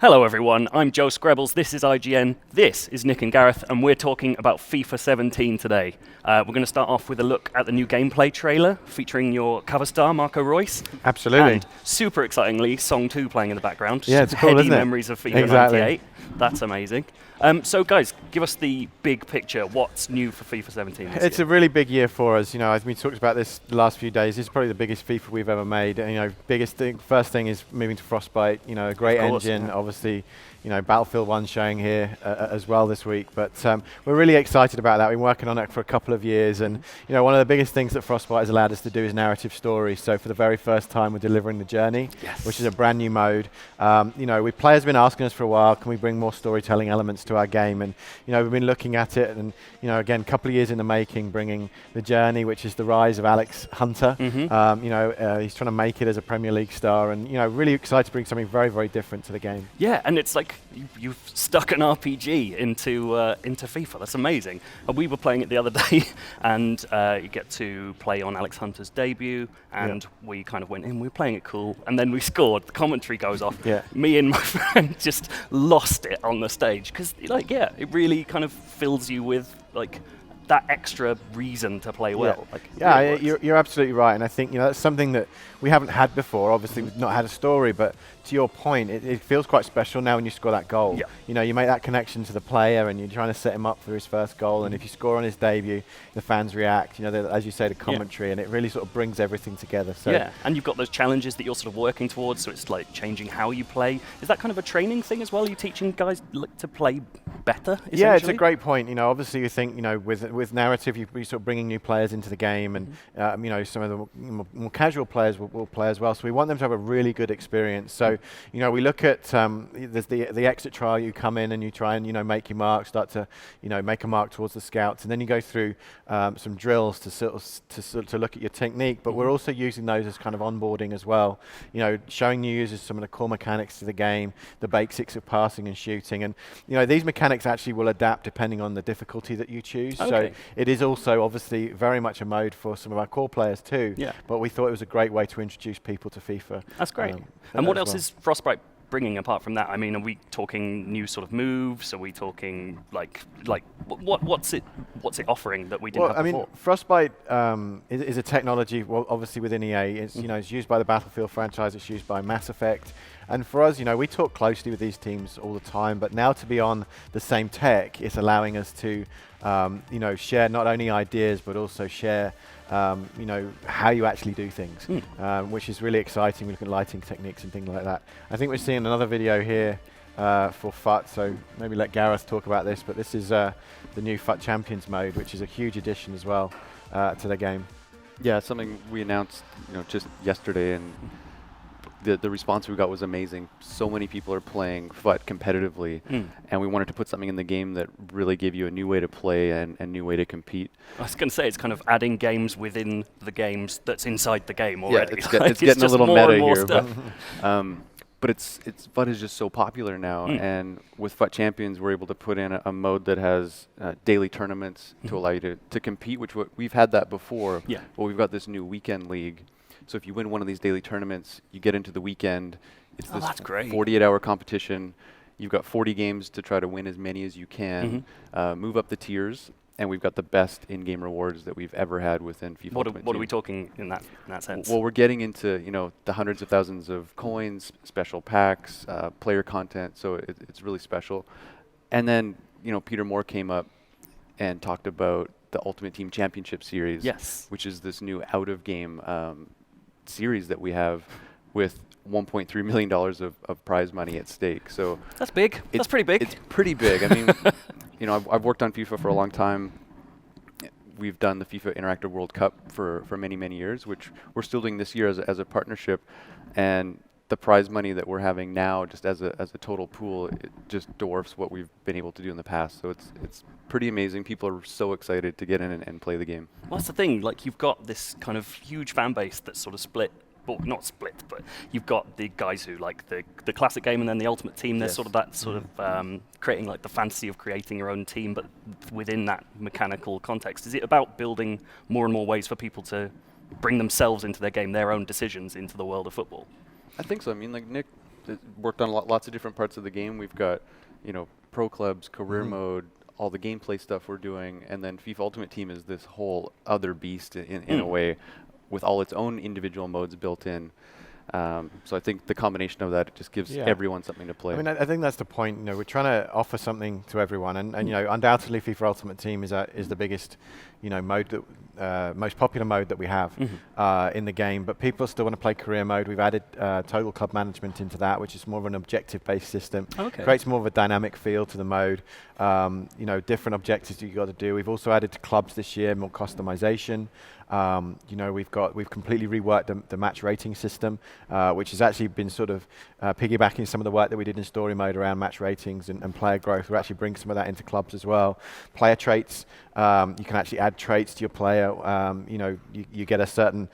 Hello everyone, I'm Joe Screbbles, this is IGN, this is Nick and Gareth, and we're talking about FIFA 17 today. We're going to start off with a look at the new gameplay trailer featuring your cover star, Marco Reus. Absolutely. And super excitingly, Song 2 playing in the background. Yeah, it's cool, Heady isn't it? memories of FIFA Exactly. 98. That's amazing. So guys, give us the big picture. What's new for FIFA 17 this It's year? a really big year for us. You know, as we talked about this the last few days, this is probably the biggest FIFA we've ever made. And, you know, first thing is moving to Frostbite. You know, a great Of course, engine. yeah. Obviously, you know, Battlefield 1 showing here as well this week. But we're really excited about that. We've been working on it for a couple of years. And, you know, one of the biggest things that Frostbite has allowed us to do is narrative stories. So for the very first time, we're delivering the Journey, Yes. which is a brand new mode. You know, players have been asking us for a while, can we bring more storytelling elements to our game? And, you know, we've been looking at it and, you know, again, a couple of years in the making, bringing the Journey, which is the rise of Alex Hunter. You know, he's trying to make it as a Premier League star and, you know, really excited to bring something very, very different to the game. Yeah, and it's like you've stuck an RPG into FIFA. That's amazing. We were playing it the other day, and you get to play on Alex Hunter's debut, and we kind of went in. We were playing it cool, and then we scored. The commentary goes off. Yeah. Me and my friend just lost it on the stage because, like, yeah, it really kind of fills you with like that extra reason to play well. Like, yeah, really works. you're absolutely right, and I think, you know, that's something that we haven't had before. Obviously, we've not had a story, but to your point, it feels quite special now when you score that goal. Yeah. You know, you make that connection to the player, and you're trying to set him up for his first goal. And if you score on his debut, the fans react. You know, as you say, the commentary, and it really sort of brings everything together. So yeah, and you've got those challenges that you're sort of working towards, so it's like changing how you play. Is that kind of a training thing as well? Are you teaching guys to play better, essentially? Yeah, it's a great point. You know, obviously you think, you know, with narrative, you're sort of bringing new players into the game, and you know, some of the more casual players will play as well. So we want them to have a really good experience. So, you know, we look at there's the exit trial. You come in and you try and, you know, make your mark, start to, you know, make a mark towards the scouts, and then you go through some drills to sort of look at your technique. But we're also using those as kind of onboarding as well. You know, showing new users some of the core mechanics to the game, the basics of passing and shooting, and, you know, these mechanics actually will adapt depending on the difficulty that you choose. Okay. So it is also obviously very much a mode for some of our core players too. Yeah. But we thought it was a great way to introduce people to FIFA. That's great. And what else is Frostbite bringing apart from that? I mean, are we talking new sort of moves? Are we talking like what's it offering that we didn't have before? I mean, Frostbite is a technology, well, obviously within EA. It's, you know, it's used by the Battlefield franchise. It's used by Mass Effect. And for us, you know, we talk closely with these teams all the time, but now to be on the same tech, it's allowing us to, you know, share not only ideas, but also share, you know, how you actually do things, which is really exciting. We look at lighting techniques and things like that. I think we're seeing another video here for FUT, so maybe let Gareth talk about this, but this is the new FUT Champions mode, which is a huge addition as well to the game. Yeah, it's something we announced, you know, just yesterday, and the response we got was amazing. So many people are playing FUT competitively, and we wanted to put something in the game that really gave you a new way to play and a new way to compete. I was going to say, it's kind of adding games within the games that's inside the game already. Yeah, it's getting a little meta here. But FUT is just so popular now, and with FUT Champions, we're able to put in a mode that has daily tournaments to allow you to compete, which we've had that before. Yeah. Well, we've got this new weekend league. So if you win one of these daily tournaments, you get into the weekend. It's this 48-hour competition. You've got 40 games to try to win as many as you can, move up the tiers, and we've got the best in-game rewards that we've ever had within FIFA Ultimate Team. What are we talking in that sense? Well, we're getting into, you know, the hundreds of thousands of coins, special packs, player content, so it's really special. And then, you know, Peter Moore came up and talked about the Ultimate Team Championship Series, which is this new out-of-game series that we have with $1.3 million of prize money at stake. So that's big. That's pretty big. It's pretty big. I mean, you know, I've worked on FIFA for a long time. We've done the FIFA Interactive World Cup for many, many years, which we're still doing this year as a partnership. And the prize money that we're having now, just as a total pool, it just dwarfs what we've been able to do in the past. So it's pretty amazing. People are so excited to get in and play the game. Well, that's the thing. Like, you've got this kind of huge fan base that's sort of split. Well, not split, but you've got the guys who like the classic game and then the Ultimate Team. There's sort of that sort of creating like the fantasy of creating your own team, but within that mechanical context. Is it about building more and more ways for people to bring themselves into their game, their own decisions into the world of football? I think so. I mean, like Nick worked on lots of different parts of the game. We've got, pro clubs, career mode, all the gameplay stuff we're doing, and then FIFA Ultimate Team is this whole other beast in a way, with all its own individual modes built in. So I think the combination of that just gives everyone something to play. I mean, I think that's the point. We're trying to offer something to everyone, and undoubtedly FIFA Ultimate Team is the biggest, mode that most popular mode that we have in the game. But people still want to play career mode. We've added total club management into that, which is more of an objective-based system. Creates more of a dynamic feel to the mode. Different objectives that you got to do. We've also added to clubs this year more customization. We've completely reworked the match rating system, which has actually been sort of piggybacking some of the work that we did in story mode around match ratings and player growth. We're actually bringing some of that into clubs as well. Player traits, you can actually add traits to your player. You get a certain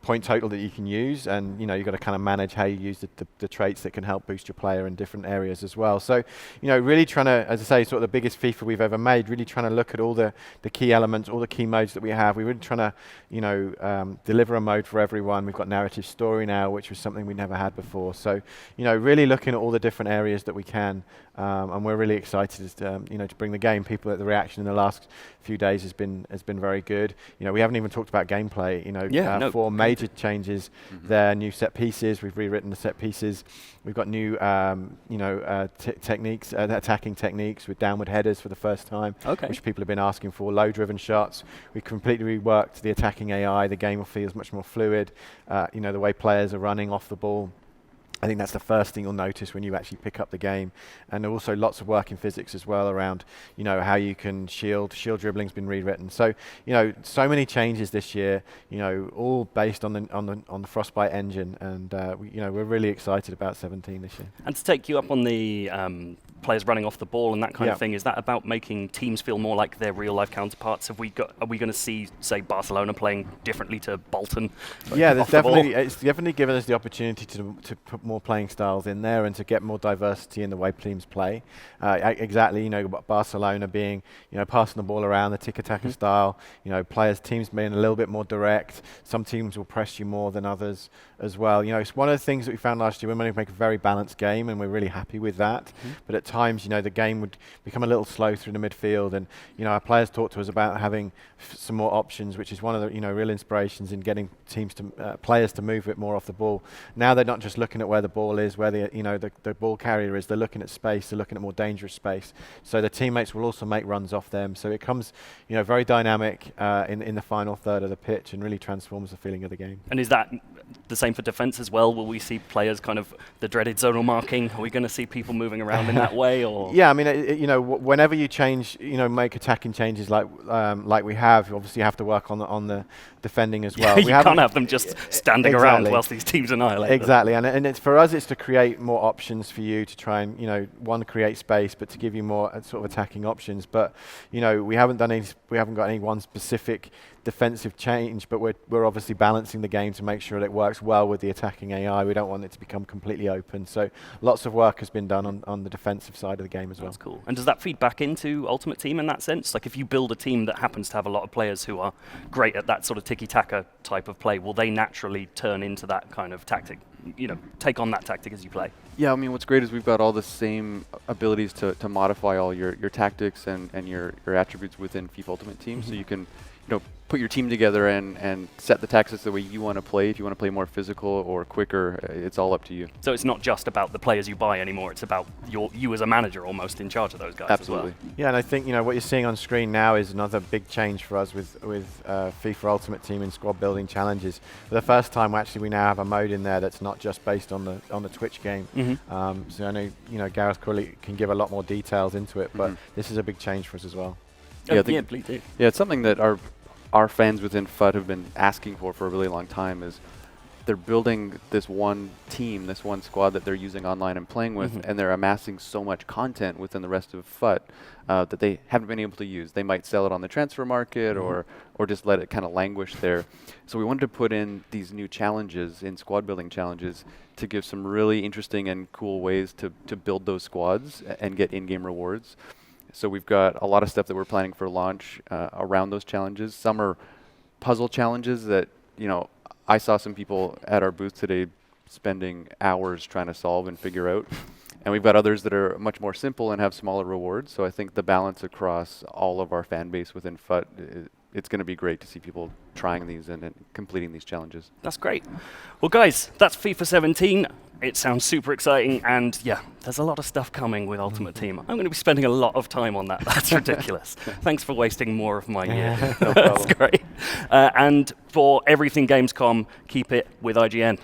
point total that you can use, and you've got to kind of manage how you use the traits that can help boost your player in different areas as well. So really trying to, as I say, sort of the biggest FIFA we've ever made, really trying to look at all the key elements, all the key modes that we have. We're really trying to deliver a mode for everyone. We've got narrative story now, which was something we never had before. So really looking at all the different areas that we can, and we're really excited to bring the game. The reaction in the last few days has been very good. We haven't even talked about gameplay. 4 major changes there, new set pieces. We've rewritten the set pieces. We've got new techniques, attacking techniques with downward headers for the first time, which people have been asking for. Low-driven shots. We completely reworked the attacking AI. The game feels much more fluid. The way players are running off the ball. I think that's the first thing you'll notice when you actually pick up the game. And also lots of work in physics as well around, how you can shield. Shield dribbling's been rewritten. So, so many changes this year, all based on the Frostbite engine. And, we're really excited about 17 this year. And to take you up on the players running off the ball and that kind of thing, is that about making teams feel more like their real-life counterparts? Are we going to see, say, Barcelona playing differently to Bolton? Yeah, it's definitely given us the opportunity to put more playing styles in there and to get more diversity in the way teams play. Exactly, Barcelona being, passing the ball around, the tiki-taka style, teams being a little bit more direct. Some teams will press you more than others as well. It's one of the things that we found last year. We managed to make a very balanced game, and we're really happy with that. But at times, the game would become a little slow through the midfield, and our players talked to us about having some more options, which is one of the real inspirations in getting players to move a bit more off the ball. Now they're not just looking at where the ball is, where the ball carrier is. They're looking at space. They're looking at more dangerous space. So the teammates will also make runs off them. So it comes, very dynamic in the final third of the pitch, and really transforms the feeling of the game. And is that the same for defense as well? Will we see players kind of the dreaded zonal marking? Are we going to see people moving around in that way? Or yeah, I mean, whenever you change, make attacking changes like we have, obviously you have to work on the defending as well. You can't have them just standing around whilst these teams annihilate them. Exactly, and it's for us, it's to create more options for you to try and one, create space, but to give you more sort of attacking options. But we haven't got any one specific defensive change, but we're obviously balancing the game to make sure that it works well with the attacking AI. We don't want it to become completely open. So lots of work has been done on the defensive side of the game as well. That's cool. And does that feed back into Ultimate Team in that sense? Like if you build a team that happens to have a lot of players who are great at that sort of tiki-taka type of play, will they naturally turn into that kind of tactic, take on that tactic as you play? Yeah, I mean, what's great is we've got all the same abilities to modify all your tactics and your attributes within FIFA Ultimate Team. So you can, put your team together and set the tactics the way you want to play. If you want to play more physical or quicker, it's all up to you. So it's not just about the players you buy anymore. It's about you as a manager almost in charge of those guys. Absolutely. As well. Yeah, and I think what you're seeing on screen now is another big change for us with FIFA Ultimate Team and squad building challenges. For the first time, actually, we now have a mode in there that's not just based on the Twitch game. So I know Gareth Curley can give a lot more details into it, but this is a big change for us as well. Yeah, please do. Yeah, it's something that our fans within FUT have been asking for a really long time. Is they're building this one team, this one squad that they're using online and playing with, and they're amassing so much content within the rest of FUT that they haven't been able to use. They might sell it on the transfer market or just let it kind of languish there. So we wanted to put in these new challenges, in squad building challenges, to give some really interesting and cool ways to build those squads and get in-game rewards. So we've got a lot of stuff that we're planning for launch around those challenges. Some are puzzle challenges that, I saw some people at our booth today spending hours trying to solve and figure out. And we've got others that are much more simple and have smaller rewards. So I think the balance across all of our fan base within FUT, it's going to be great to see people trying these and completing these challenges. That's great. Well, guys, that's FIFA 17. It sounds super exciting, and yeah, there's a lot of stuff coming with Ultimate Team. I'm going to be spending a lot of time on that. That's ridiculous. Thanks for wasting more of my year. No That's great. And for everything Gamescom, keep it with IGN.